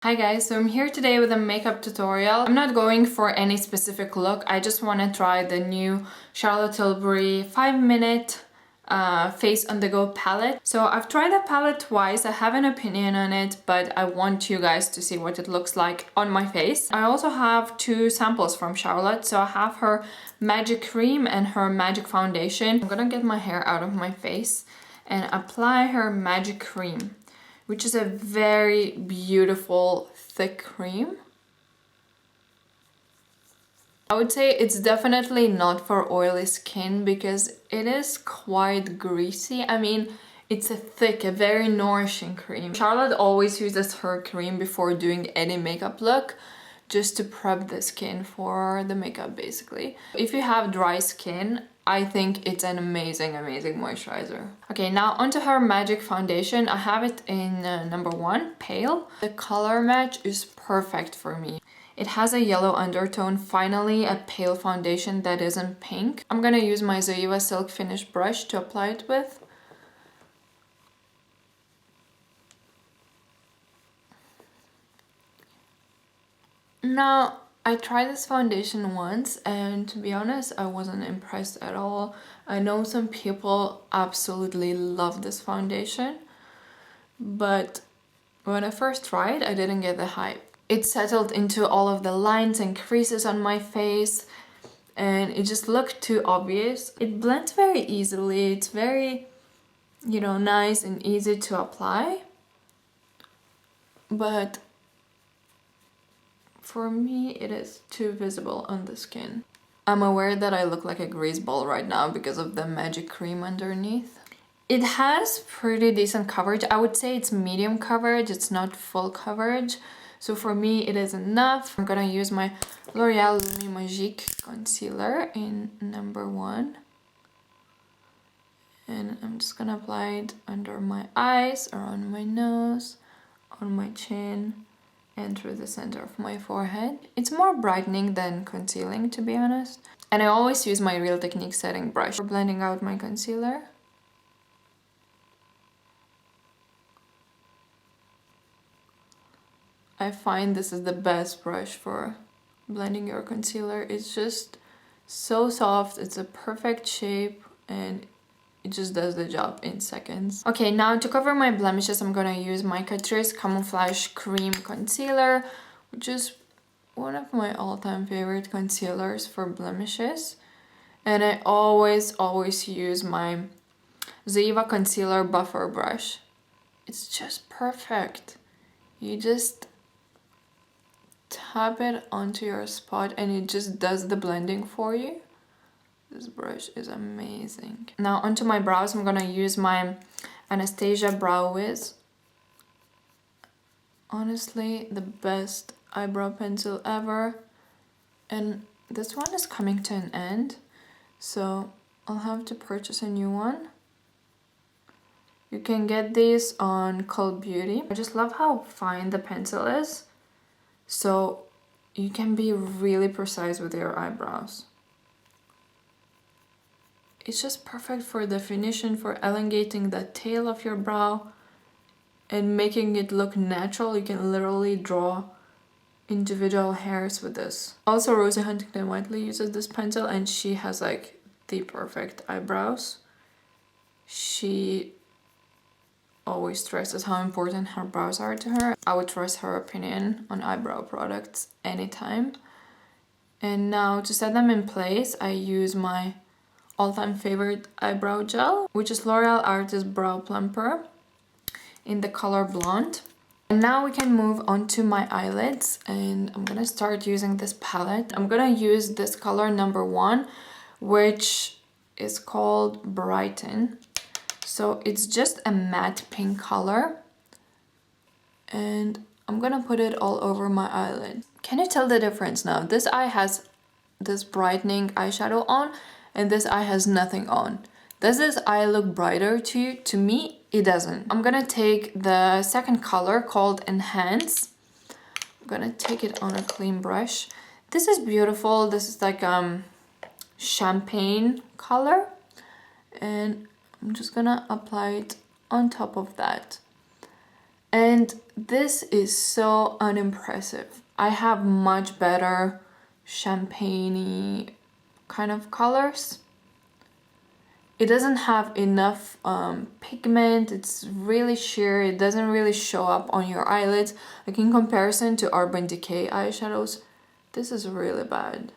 Hi guys, so I'm here today with a makeup tutorial. I'm not going for any specific look, I just want to try the new Charlotte Tilbury 5-minute face on the go palette. So I've tried the palette twice, I have an opinion on it, but I want you guys to see what it looks like on my face. I also have two samples from Charlotte, so I have her Magic Cream and her Magic Foundation. I'm gonna get my hair out of my face and apply her Magic Cream, which is a very beautiful thick cream. I would say it's definitely not for oily skin because it is quite greasy. I mean, it's a thick, a very nourishing cream. Charlotte always uses her cream before doing any makeup look, just to prep the skin for the makeup basically. If you have dry skin, I think it's an amazing moisturizer. Okay, now onto her Magic Foundation. I have it in number 1, Pale. The color match is perfect for me. It has a yellow undertone, finally a pale foundation that isn't pink. I'm gonna use my Ieva Silk Finish brush to apply it with. Now, I tried this foundation once and to be honest, I wasn't impressed at all. I know some people absolutely love this foundation, but when I first tried, I didn't get the hype. It settled into all of the lines and creases on my face and it just looked too obvious. It blends very easily, it's very, you know, nice and easy to apply, but for me, it is too visible on the skin. I'm aware that I look like a grease ball right now because of the Magic Cream underneath. It has pretty decent coverage. I would say it's medium coverage, it's not full coverage. So for me, it is enough. I'm gonna use my Loreal Lumi Magique concealer in number 1. And I'm just gonna apply it under my eyes, around my nose, on my chin, and through the center of my forehead. It's more brightening than concealing, to be honest. And I always use my Real Technique setting brush for blending out my concealer. I find this is the best brush for blending your concealer. It's just so soft, it's a perfect shape, and it just does the job in seconds. Okay, now to cover my blemishes, I'm gonna use my Catrice Camouflage Cream Concealer, which is one of my all-time favorite concealers for blemishes. And I always use my Ieva Concealer Buffer Brush. It's just perfect. You just tap it onto your spot and it just does the blending for you. This brush is amazing. Now onto my brows, I'm gonna use my Anastasia Brow Wiz. Honestly, the best eyebrow pencil ever. And this one is coming to an end, so I'll have to purchase a new one. You can get these on Cult Beauty. I just love how fine the pencil is, so you can be really precise with your eyebrows. It's just perfect for definition, for elongating the tail of your brow and making it look natural. You can literally draw individual hairs with this. Also, Rosie Huntington-Whiteley uses this pencil and she has like the perfect eyebrows. She always stresses how important her brows are to her. I would trust her opinion on eyebrow products anytime. And now to set them in place, I use my all-time favorite eyebrow gel, which is L'Oreal Artist Brow Plumper in the color Blonde. And now we can move on to my eyelids, and I'm gonna start using this palette. I'm gonna use this color number 1, which is called Brighten. So it's just a matte pink color, and I'm gonna put it all over my eyelid. Can you tell the difference now? This eye has this brightening eyeshadow on, and this eye has nothing on. Does this eye look brighter to you? To me, it doesn't. I'm gonna take the second color called Enhance. I'm gonna take it on a clean brush. This is beautiful. This is like champagne color, and I'm just gonna apply it on top of that. And this is so unimpressive. I have much better champagne-y kind of colors. It doesn't have enough pigment. It's really sheer. It doesn't really show up on your eyelids. Like in comparison to Urban Decay eyeshadows, this is really bad.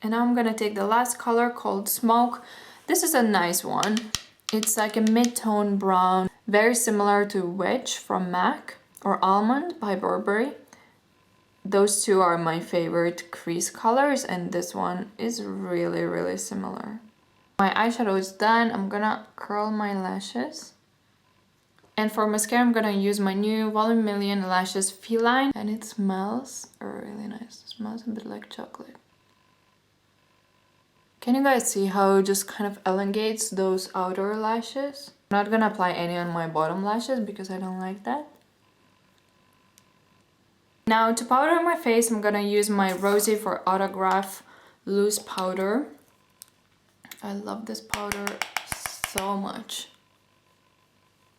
And now I'm gonna take the last color called Smoke. This is a nice one. It's like a mid-tone brown, very similar to Wedge from MAC or Almond by Burberry. Those two are my favorite crease colors, and this one is really, really similar. My eyeshadow is done. I'm gonna curl my lashes. And for mascara, I'm gonna use my new Volume Million Lashes Feline. And it smells really nice. It smells a bit like chocolate. Can you guys see how it just kind of elongates those outer lashes? I'm not gonna apply any on my bottom lashes because I don't like that. Now to powder my face, I'm gonna use my Rosie for Autograph Loose Powder. I love this powder so much.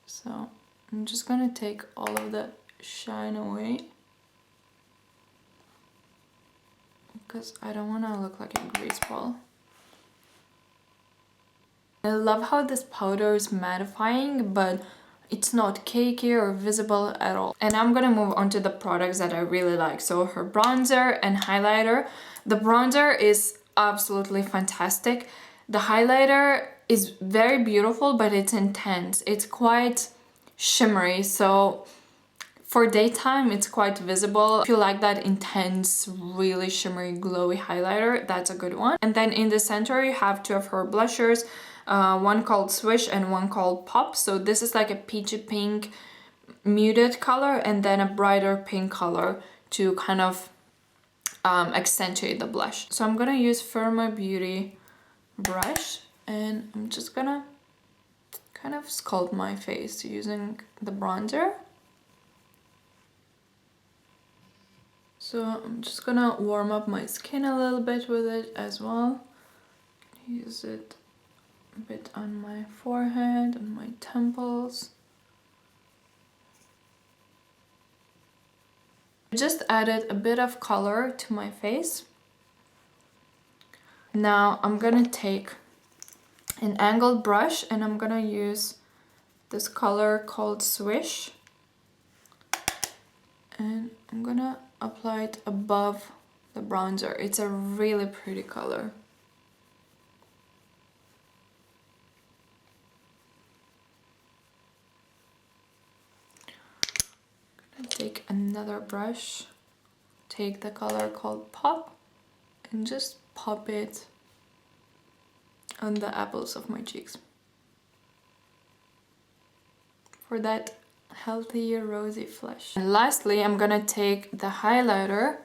So I'm just gonna take all of that shine away because I don't wanna look like a grease ball. I love how this powder is mattifying, but it's not cakey or visible at all. And I'm gonna move on to the products that I really like. So her bronzer and highlighter. The bronzer is absolutely fantastic. The highlighter is very beautiful, but it's intense. It's quite shimmery, so for daytime it's quite visible. If you like that intense, really shimmery, glowy highlighter, that's a good one. And then in the center you have two of her blushers, one called Swish and one called Pop. So this is like a peachy pink muted color and then a brighter pink color to kind of accentuate the blush. So I'm gonna use Firma Beauty brush and I'm just gonna kind of sculpt my face using the bronzer. So I'm just gonna warm up my skin a little bit with it as well. Use it a bit on my forehead, on my temples. I just added a bit of color to my face. Now I'm gonna take an angled brush and I'm gonna use this color called Swish. And I'm gonna apply it above the bronzer. It's a really pretty color. I'm gonna take another brush, take the color called Pop, and just pop it on the apples of my cheeks for that healthy rosy flush. And lastly, I'm gonna take the highlighter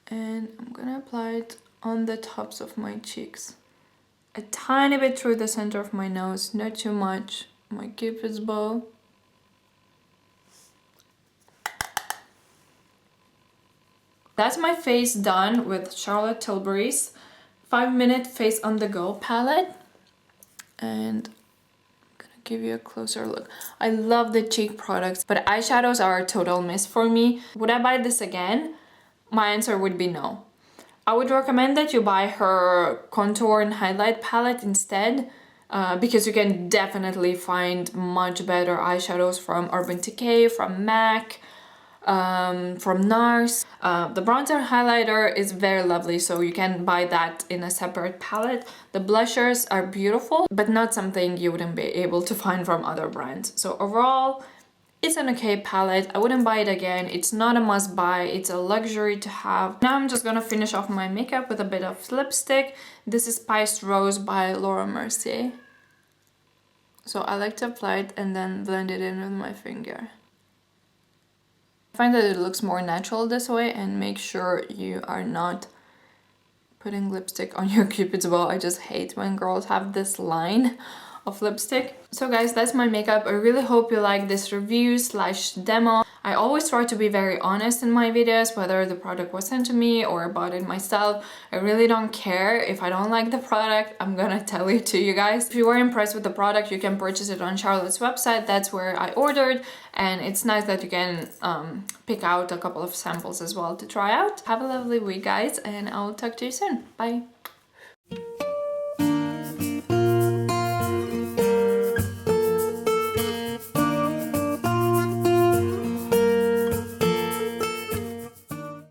and I'm gonna apply it on the tops of my cheeks, a tiny bit through the center of my nose, not too much, my cupid's bow. That's my face done with Charlotte Tilbury's 5-minute Face on the Go palette. And I'm gonna give you a closer look. I love the cheek products, but eyeshadows are a total miss for me. Would I buy this again? My answer would be no. I would recommend that you buy her contour and highlight palette instead, because you can definitely find much better eyeshadows from Urban Decay, from MAC, from NARS. The bronzer highlighter is very lovely, so you can buy that in a separate palette. The blushers are beautiful, but not something you wouldn't be able to find from other brands. So overall, it's an okay palette. I wouldn't buy it again. It's not a must buy. It's a luxury to have. Now I'm just gonna finish off my makeup with a bit of lipstick. This is Spiced Rose by Laura Mercier. So I like to apply it and then blend it in with my finger. I find that it looks more natural this way, and make sure you are not putting lipstick on your cupid's bow. I just hate when girls have this line of lipstick. So guys, that's my makeup. I really hope you like this review slash demo. I always try to be very honest in my videos, whether the product was sent to me or I bought it myself. I really don't care. If I don't like the product, I'm gonna tell it to you guys. If you were impressed with the product, you can purchase it on Charlotte's website. That's where I ordered, and it's nice that you can pick out a couple of samples as well to try out. Have a lovely week, guys, and I'll talk to you soon. Bye.